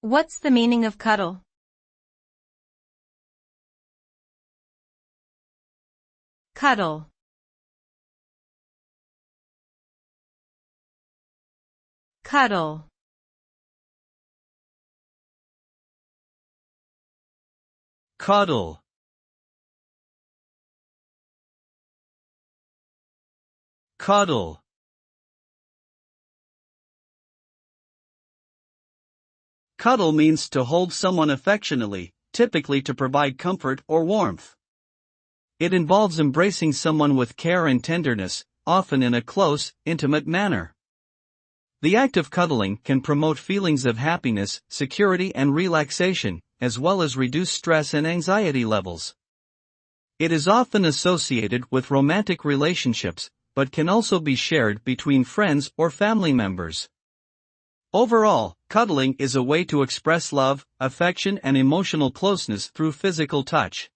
What's the meaning of cuddle? Cuddle. Cuddle. Cuddle. Cuddle. Cuddle means to hold someone affectionately, typically to provide comfort or warmth. It involves embracing someone with care and tenderness, often in a close, intimate manner. The act of cuddling can promote feelings of happiness, security, and relaxation, as well as reduce stress and anxiety levels. It is often associated with romantic relationships, but can also be shared between friends or family members. Overall, cuddling is a way to express love, affection, and emotional closeness through physical touch.